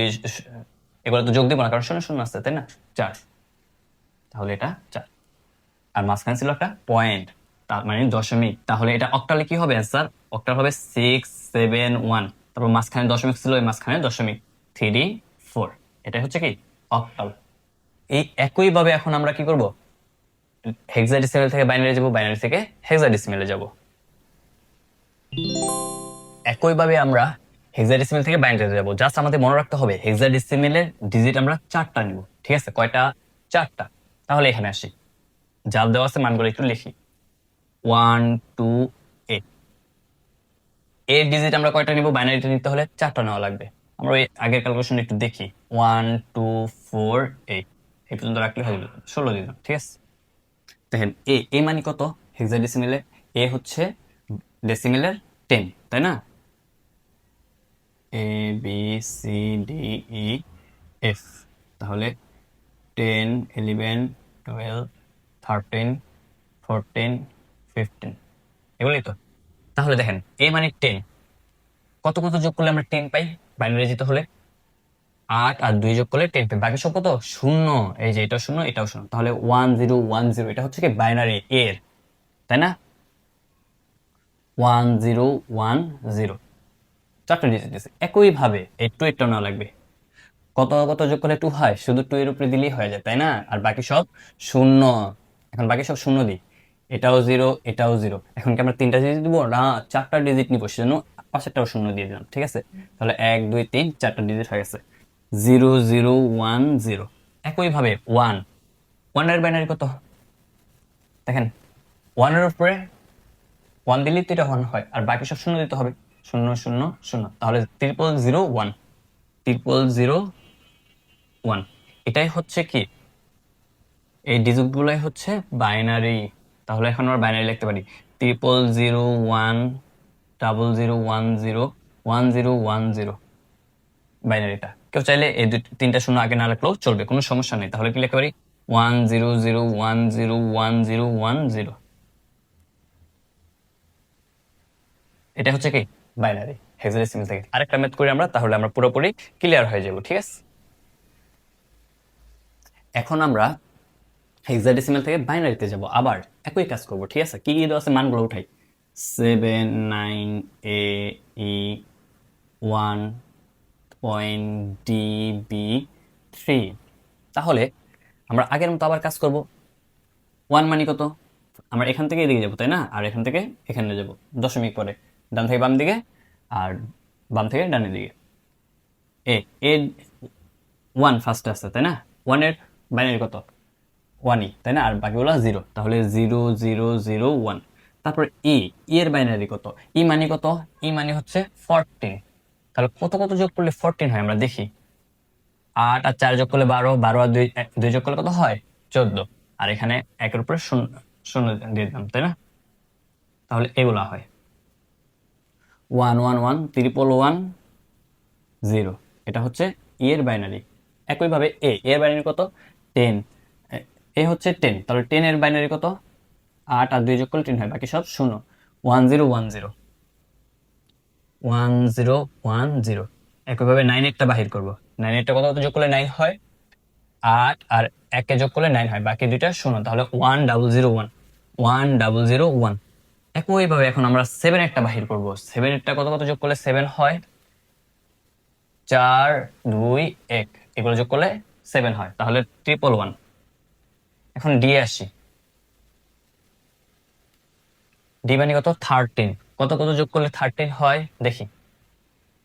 এগুলো তো যোগ দেবো না, কারণ শূন্য শূন্য আছে, তাই না? 4, তাহলে এটা 4। আর মাঝখানে ছিল একটা পয়েন্ট, তার মানে দশমিক। তাহলে এটা অক্টালে কি হবে অ্যান্সার? অক্টাল হবে 6 7 1, তারপর মাঝখানে দশমিক ছিল, এই মাঝখানে দশমিক 3 4। এটা হচ্ছে কি অক্টাল। এই একইভাবে এখন আমরা কি করব? হেক্সাডেসিমেল থেকে বাইনারি যাব, বাইনারি থেকে হেক্সাডেসিমেলে যাব। একইভাবে আমরা হেক্সাডেসিমেল থেকে বাইনারিতে যাব। জাস্ট আমাদের মনে রাখতে হবে হেক্সাডেসিমেলের ডিজিট আমরা 4টা নিব। ঠিক আছে, কয়টা? 4টা। তাহলে এখানে আসি, যা দেওয়া আছে মানগুলো একটু লিখি। 1 2 8, এর ডিজিট আমরা কয়টা নিব? বাইনারিতে নিতে হলে 4টা নেওয়া লাগবে। আমরা ওই আগের ক্যালকুলেশন একটু দেখি। 1 2 4 8, এই পর্যন্ত রাখলে হয়ে গেল, 16 দিলাম। ঠিক আছে, দেখেন এ মানে কত হেক্সাডেসিমেলে? এ হচ্ছে ডেসিমেলের 10, তাই না? A B C D E F, তাহলে 10 11 12 13 14 15, এগুলোই তো। তাহলে দেখেন এ মানে 10, কত কত যোগ করলে আমরা 10 পাই বাইনারি যেতে হলে? 8 আর 2 যোগ করলে 10 পাই, বাকি সব কত? শূন্য। এই যে এটাও শূন্য, এটাও শূন্য, তাহলে 1010, এটা হচ্ছে কি বাইনারি এর, তাই না? 1010, 4টা ডিজিট দিচ্ছে। একইভাবে এই 2 এরটা নেওয়া লাগবে। কত কত যোগ করলে 2 হয়? শুধু 2 এর উপরে দিলেই হয়ে যায়, তাই না? আর বাকি সব শূন্য। এখন বাকি সব শূন্য দিই, এটাও 0 এটাও 0। এখন কি আমরা 3টা ডিজিট দিব না 4টা ডিজিট নিব? সেজন্য পাশেরটাও শূন্য দিয়ে দিলাম। ঠিক আছে, তাহলে 1 2 3 4টা ডিজিট হয়ে গেছে 0 0 1 0। একইভাবে 1 এর বাইনারি কত? দেখেন 1 এর উপরে 1 দিলেই তো এটা 1 হয়, আর বাকি সব শূন্য দিতে হবে। 0 0 0, তাহলে 0 0 1, 0 0 1। এটাই হচ্ছে কি, এই ডিজিটগুলাই হচ্ছে বাইনারি। তাহলে এখন আমরা বাইনারি লিখতে পারি 0001001101010 বাইনারিটা। কেউ চাইলে এই তিনটা শূন্য আগে না লিখলেও চলবে, কোনো সমস্যা নেই। তাহলে কি লিখতে পারি 100101010। এটা হচ্ছে কি বাইনারি হেক্সাডেসিমাল থেকে। আরেকটা ম্যাথ করি আমরা, তাহলে আমরা পুরোপুরি ক্লিয়ার হয়ে যাব, ঠিক আছে? এখন আমরা হেক্সাডেসিমাল থেকে বাইনারিতে যাব, আবার একই কাজ করব, ঠিক আছে? কি কি দেওয়া আছে মানগুলো উঠাই। 7 9 A E 1 point D B 3। তাহলে আমরা আগের মতো আবার কাজ করব। 1 মানে কত? আমরা এখান থেকে এদিকে যাবো, তাই না? আর এখান থেকে এখানে যাব দশমিক পরে, ডান থেকে বাম দিকে আর বাম থেকে ডানের দিকে। এ এ 1 ফার্স্টে আছে, তাই না? 1 এর বাইনারি কত? 1ই, তাই না? আর বাকিগুলো 0, তাহলে 0001। তারপর ই এর বাইনারি কত? ই মানে কত? ই মানে হচ্ছে 14। তাহলে কত কত যোগ করলে 14 হয় আমরা দেখি। 8 আর 4 যোগ করলে 12, 12 আর 2 যোগ করলে কত হয়? 14। আর এখানে একের উপরে শূন্য শূন্য দিয়ে দিলাম, তাই না? তাহলে এগুলা হয় 11111110। এটা হচ্ছে ই এর বাইনারি। একইভাবে এর বাইনারি কত? 10। এ হচ্ছে 10, তাহলে 10 এর বাইনারি কত? 8 আর 2 যোগ করলে 10 হয়, বাকি সব শূন্য। 1010 একইভাবে 9 একটা বাহির করব। 9 একটা কত কত যোগ করলে 9 হয়? 8 আর 1 যোগ করলে 9 হয়, বাকি দুইটা শূন্য, তাহলে 1001। একইভাবে এখন আমরা 7 একটা বাহির করব। 7 একটা কত কত যোগ করলে 7 হয়? 4 2 1, এগুলো যোগ করলে 7 হয়, তাহলে 111। এখন ডি আসি। ডি মানে কত? 13। কত কত যোগ করলে 13 হয় দেখি।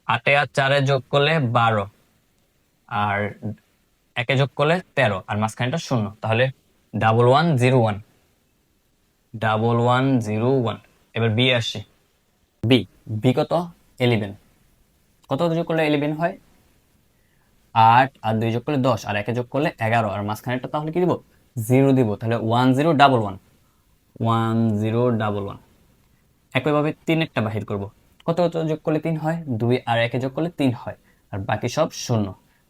8 আর 4 যোগ করলে 12, আর 1 যোগ করলে 13, আর মাঝখানেটা শূন্য, তাহলে 1101। এবার বি আসি। বি বি কত? 11। কত কত যোগ করলে 11 হয়? 8 আর 2 যোগ করলে 10, আর 1 যোগ করলে 11, আর মাঝখানেটা তাহলে কি দিব? 0 দিব, তাহলে 1011। একইভাবে 3 একটা বাহির করব। কত কত যোগ করলে 3 হয়? 2 আর 1 যোগ করলে 3 হয়, আর বাকি সব শূন্য,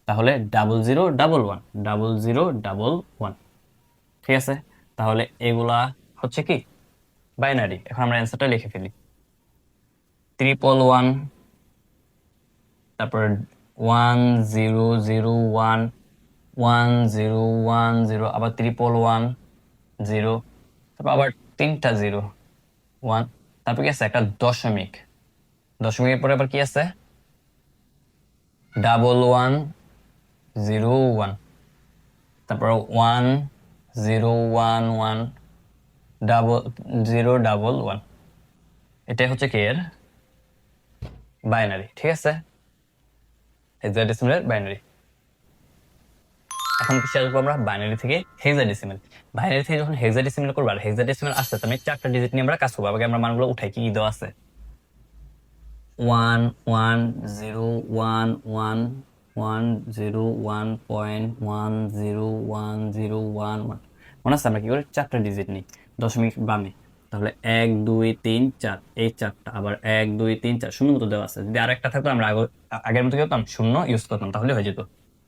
তাহলে 0011। ঠিক আছে? তাহলে এগুলা হচ্ছে কি বাইনারি। এখন আমরা অ্যান্সারটা লিখে ফেলি। 111, তারপর 1001, 1010, আবার 1110, তারপর আবার 3টা 0, 1, তারপর কি আছে? একটা দশমিক। দশমিকের পরে আবার কি আছে? 1101, তারপর 1011, এটাই হচ্ছে কি এর বাইনারি। ঠিক আছে? হেক্সাডেসিমালের বাইনারি। এখন কি আসবো আমরা বাইনারি থেকে হেক্সাডেসিমাল। বাইনারি থেকে যখন হেক্সাডেসিমাল করবো, আর হেক্সাডেসিমাল আসতে আমি 4টা ডিজিট নিয়ে আমরা কাজ করবো। আগে আমরা মানগুলো উঠাই, কি দেওয়া আছে? 11011.101011, মনে আছে? আমরা কি করে 4টা ডিজিট নিই দশমিক বামে, তাহলে 1 2 3 4, এই 4টা, আবার 1 2 3 4 শূন্য মতো দেওয়া আছে। যদি আর একটা থাকতো আমরা আগের মতো কি করতাম? শূন্য ইউজ করতাম, তাহলে হয়ে যেত।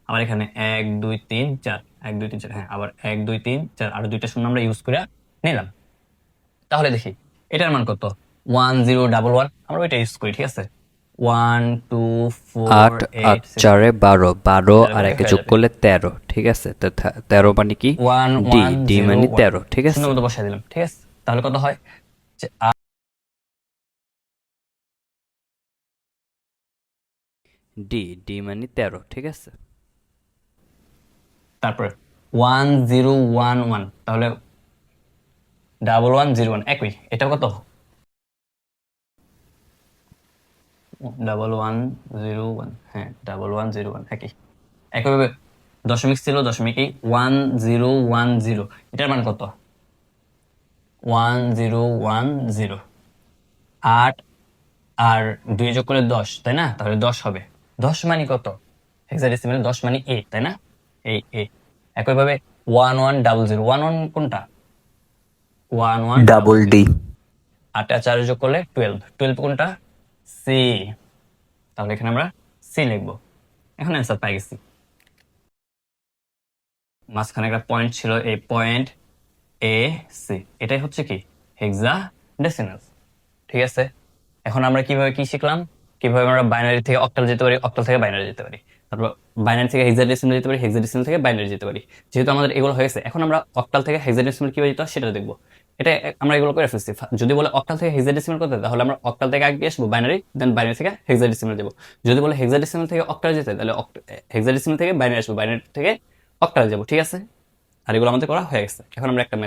আবার এখানে 1 2 3 4, 1 2 3 4, হ্যাঁ, আবার 1 2 3 4, আর দুইটা শূন্য আমরা ইউজ করে নিলাম। তাহলে দেখি এটার মান কত? 1011, আমরা ওইটা ইউজ করি। ঠিক আছে? 1 2 4 8 আর 8 6, 4 12, 12 আর তাহলে 1 হয়ে যোগ যাবে করলে 13। ঠিক আছে, তো 13 মানে কি? 1 ডি 1 ডি 0 মানে 1, 13। ঠিক আছে, শূন্য মতো বসাই দিলাম। ঠিক আছে? তাহলে কত হয়? যে ডি ডি মানে 13। ঠিক আছে, তারপরে 1011, তাহলে 1101 একই। এটা কত? 1101, হ্যাঁ, 1101 একই। একইভাবে দশমিক ছিল, দশমিকই 1010, এটার মান কত? 1010। 8 আর 2 যোগ করলে 10, তাই না? তাহলে 10 হবে। 10 মানে কত? হেক্সাডেসিমালে 10 মানে 8, তাই না? এই এ। একইভাবে 1100, 11 কোনটা? 11 ডাবল ডি। 8 আর 4 যোগ করলে 12, 12 কোনটা? সি। তাহলে এখানে আমরা সি লিখবো। এখন অ্যান্সার পাই গেছি। মাঝখানে একটা পয়েন্ট ছিল, এই পয়েন্ট এ সি, এটাই হচ্ছে কি হেক্সাডেসিমাল। ঠিক আছে, এখন আমরা কিভাবে কি শিখলাম, কিভাবে আমরা বাইনারি থেকে অক্টাল যেতে পারি, অক্টাল থেকে বাইনারি যেতে পারি, তারপর বাইনারি থেকে হেক্সাডেসিমাল যেতে পারি, হেক্সাডেসিমাল থেকে বাইনারি যেতে পারি। যেহেতু আমাদের এগুলো হয়েছে, এখন আমরা অক্টাল থেকে হেক্সাডেসিমাল কিভাবে যেতে হয় সেটা দেখবো। এটা আমরা এগুলো করে ফেলছি। যদি বলে অক্টাল থেকে হেক্সাডেসিমাল করতে, তাহলে আমরা অক্টাল থেকে আগে আসবো বাইনারি, দেন বাইনারি থেকে হেক্সাডেসিমাল যাবো। যদি বলে হেক্সাডেসিমাল থেকে অক্টাল যেতে, তাহলে হেক্সাডেসিমাল থেকে বাইনারি আসবো, বাইনারি থেকে অক্টাল যাবো। ঠিক আছে, আর এগুলো আমাদের করা হয়ে গেছে। এখন আমরা একটা ম্যাথ